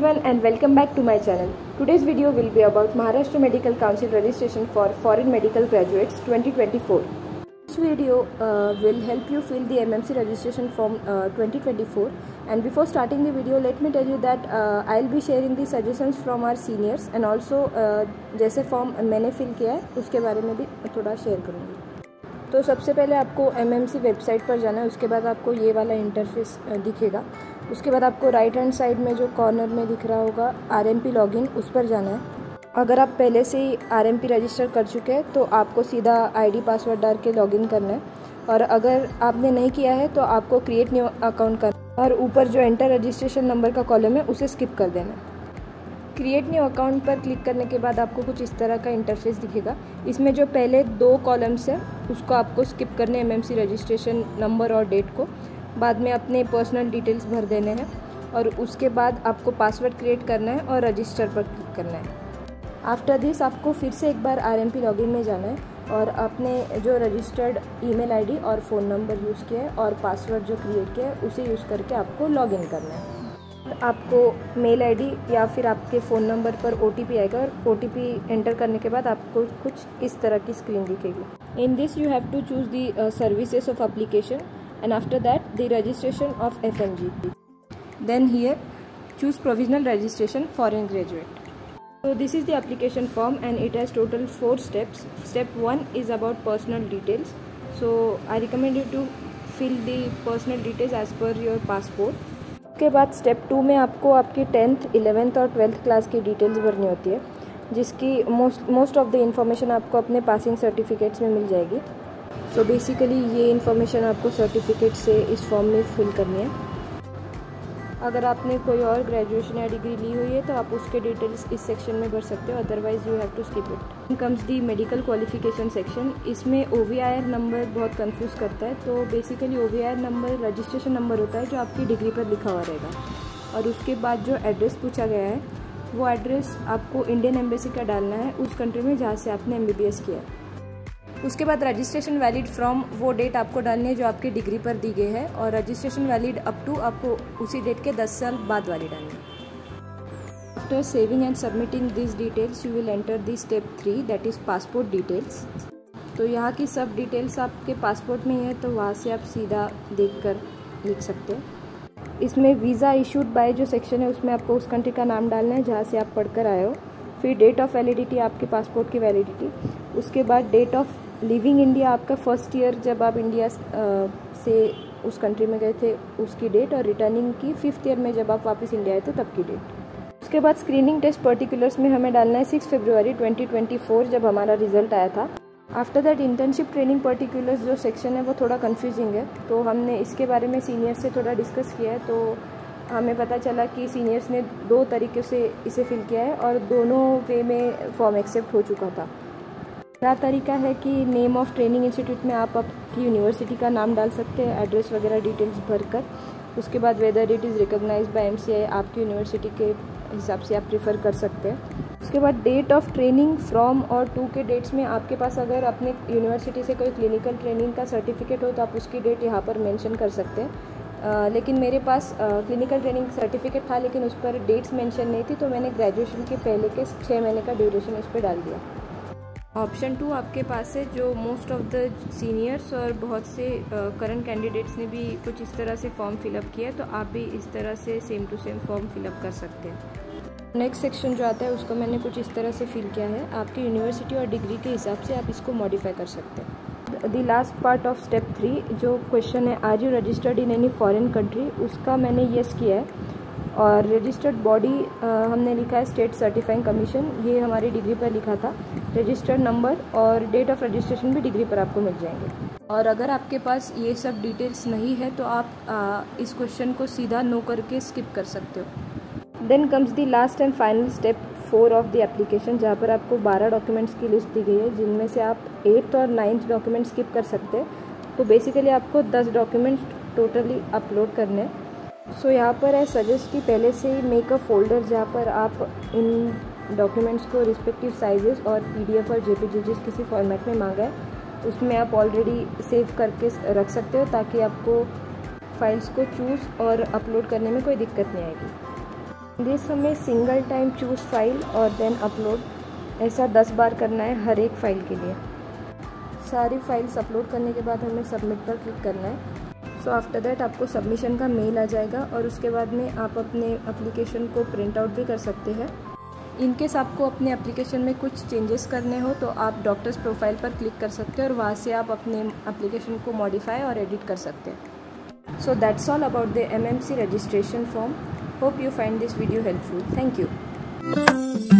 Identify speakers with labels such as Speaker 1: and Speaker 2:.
Speaker 1: everyone and welcome back to my channel. Today's video will be about Maharashtra Medical Council registration for foreign medical graduates 2024. This video will help you fill the MMC registration form 2024, and before starting the video let me tell you that I'll be sharing the suggestions from our seniors and also जैसे form मैंने fill किया है उसके बारे में भी थोड़ा share करूँगी। तो सबसे पहले आपको MMC वेबसाइट पर जाना है, उसके बाद आपको ये वाला इंटरफेस दिखेगा। उसके बाद आपको राइट हैंड साइड में जो कॉर्नर में दिख रहा होगा RMP लॉगिन, उस पर जाना है। अगर आप पहले से ही RMP रजिस्टर कर चुके हैं तो आपको सीधा ID पासवर्ड डाल के लॉगिन करना है, और अगर आपने नहीं किया है तो आपको क्रिएट न्यू अकाउंट करना है और ऊपर जो एंटर रजिस्ट्रेशन नंबर का कॉलम है उसे स्किप कर देना है। क्रिएट न्यू अकाउंट पर क्लिक करने के बाद आपको कुछ इस तरह का इंटरफेस दिखेगा। इसमें जो पहले 2 कॉलम्स हैं उसको आपको स्किप करने MMC रजिस्ट्रेशन नंबर और डेट को, बाद में अपने पर्सनल डिटेल्स भर देने हैं और उसके बाद आपको पासवर्ड क्रिएट करना है और रजिस्टर पर क्लिक करना है। आफ्टर दिस आपको फिर से एक बार RMP लॉगिन में जाना है और अपने जो रजिस्टर्ड ईमेल ID और फ़ोन नंबर यूज़ किया है और पासवर्ड जो क्रिएट किया है उसे यूज़ करके आपको लॉगिन करना है। आपको मेल ID या फिर आपके फ़ोन नंबर पर OTP आएगा और OTP एंटर करने के बाद आपको कुछ इस तरह की स्क्रीन दिखेगी। In this you have to choose the services of application and after that the registration of FMG. Then here choose provisional registration foreign graduate. So this is the application form and it has total 4 steps. Step 1 is about personal details. So I recommend you to fill the personal details as per your passport. उसके बाद step 2 में आपको आपकी 10th, 11th और 12th class की details भरनी होती है, जिसकी मोस्ट ऑफ द इंफॉर्मेशन आपको अपने पासिंग सर्टिफिकेट्स में मिल जाएगी। सो बेसिकली ये इन्फॉर्मेशन आपको सर्टिफिकेट से इस फॉर्म में फिल करनी है। अगर आपने कोई और ग्रेजुएशन या डिग्री ली हुई है तो आप उसके डिटेल्स इस सेक्शन में भर सकते हो, otherwise you have to skip it. Comes the medical qualification section. इसमें OVIR नंबर बहुत कंफ्यूज करता है। तो basically OVIR number registration number होता है जो आपकी डिग्री पर लिखा हुआ रहेगा, और उसके बाद जो एड्रेस पूछा गया है वो एड्रेस आपको इंडियन एम्बेसी का डालना है उस कंट्री में जहाँ से आपने MBBS किया है। उसके बाद रजिस्ट्रेशन वैलिड फ्रॉम वो डेट आपको डालनी है जो आपकी डिग्री पर दी गई है, और रजिस्ट्रेशन वैलिड अप टू आपको उसी डेट के 10 साल बाद वाली डालनी है। After saving and submitting this details you will enter the step 3 that is passport details. तो यहाँ की सब डिटेल्स आपके पासपोर्ट में है तो वहाँ से आप सीधा देख कर लिख सकते हैं। इसमें वीज़ा इशूड बाय जो सेक्शन है उसमें आपको उस कंट्री का नाम डालना है जहाँ से आप पढ़कर आए हो, फिर डेट ऑफ वैलिडिटी आपके पासपोर्ट की वैलिडिटी, उसके बाद डेट ऑफ लिविंग इंडिया आपका फर्स्ट ईयर जब आप इंडिया से उस कंट्री में गए थे उसकी डेट, और रिटर्निंग की 5th ईयर में जब आप वापस इंडिया आए थे तब की डेट। उसके बाद स्क्रीनिंग टेस्ट पर्टिकुलर्स में हमें डालना है 6 फरवरी 2024 जब हमारा रिजल्ट आया था। After that internship training particulars जो सेक्शन है वो थोड़ा कन्फ्यूजिंग है, तो हमने इसके बारे में सीनियर्स से थोड़ा डिस्कस किया है। तो हमें पता चला कि सीनियर्स ने 2 तरीके से इसे फिल किया है और दोनों वे में फॉर्म एक्सेप्ट हो चुका था। पहला तरीका है कि नेम ऑफ ट्रेनिंग इंस्टीट्यूट में आप आपकी यूनिवर्सिटी का नाम डाल सकते हैं, एड्रेस वगैरह डिटेल्स भरकर। उसके बाद whether it is recognised by MCI आपकी यूनिवर्सिटी के हिसाब से आप प्रीफर कर सकते हैं। उसके बाद डेट ऑफ ट्रेनिंग फ्रॉम और टू के डेट्स में आपके पास अगर अपने यूनिवर्सिटी से कोई क्लिनिकल ट्रेनिंग का सर्टिफिकेट हो तो आप उसकी डेट यहाँ पर मेंशन कर सकते हैं। लेकिन मेरे पास क्लिनिकल ट्रेनिंग सर्टिफिकेट था लेकिन उस पर डेट्स मेंशन नहीं थी, तो मैंने ग्रेजुएशन के पहले के 6 महीने का ड्यूरेशन उस पर डाल दिया। ऑप्शन 2 आपके पास है जो मोस्ट ऑफ द सीनियर्स और बहुत से करंट कैंडिडेट्स ने भी कुछ इस तरह से फॉर्म फिलअप किया है, तो आप भी इस तरह से same to same form fill up कर सकते हैं। नेक्स्ट सेक्शन जो आता है उसको मैंने कुछ इस तरह से फिल किया है। आपकी यूनिवर्सिटी और डिग्री के हिसाब से आप इसको मॉडिफाई कर सकते हैं। The last part of step 3 जो क्वेश्चन है are you registered in any foreign country, उसका मैंने येस किया है, और रजिस्टर्ड बॉडी हमने लिखा है स्टेट सर्टिफाइंग कमीशन, ये हमारी डिग्री पर लिखा था। रजिस्टर्ड नंबर और डेट ऑफ रजिस्ट्रेशन भी डिग्री पर आपको मिल जाएंगे। और अगर आपके पास ये सब डिटेल्स नहीं है तो आप इस क्वेश्चन को सीधा नो करके स्किप कर सकते हो। Then comes the last and final step 4 of the application, जहाँ पर आपको 12 डॉक्यूमेंट्स की लिस्ट दी गई है जिनमें से आप 8th और 9th डॉक्यूमेंट स्किप कर सकते हैं। तो बेसिकली आपको 10 डॉक्यूमेंट्स टोटली अपलोड करने हैं। सो यहाँ पर है सजेस्ट कि पहले से ही मेक अ फोल्डर जहाँ पर आप इन डॉक्यूमेंट्स को रिस्पेक्टिव साइजेस और PDF और JPG जिस किसी फॉर्मेट में मांगा है उसमें आप ऑलरेडी सेव करके रख सकते हो, ताकि आपको फाइल्स को चूज़ और अपलोड करने में कोई दिक्कत नहीं आएगी। दिस हमें सिंगल टाइम चूज़ फाइल और देन अपलोड, ऐसा 10 बार करना है हर एक फ़ाइल के लिए। सारी फाइल्स अपलोड करने के बाद हमें सबमिट पर क्लिक करना है। सो आफ्टर दैट आपको सबमिशन का मेल आ जाएगा और उसके बाद में आप अपने एप्लीकेशन को प्रिंट आउट भी कर सकते हैं। इनकेस आपको अपने एप्लीकेशन में कुछ चेंजेस करने हो तो आप डॉक्टर्स प्रोफाइल पर क्लिक कर सकते हैं और वहाँ से आप अपने एप्लीकेशन को मॉडिफाई और एडिट कर सकते हैं। So that's all about the MMC registration form. Hope you find this video helpful. Thank you.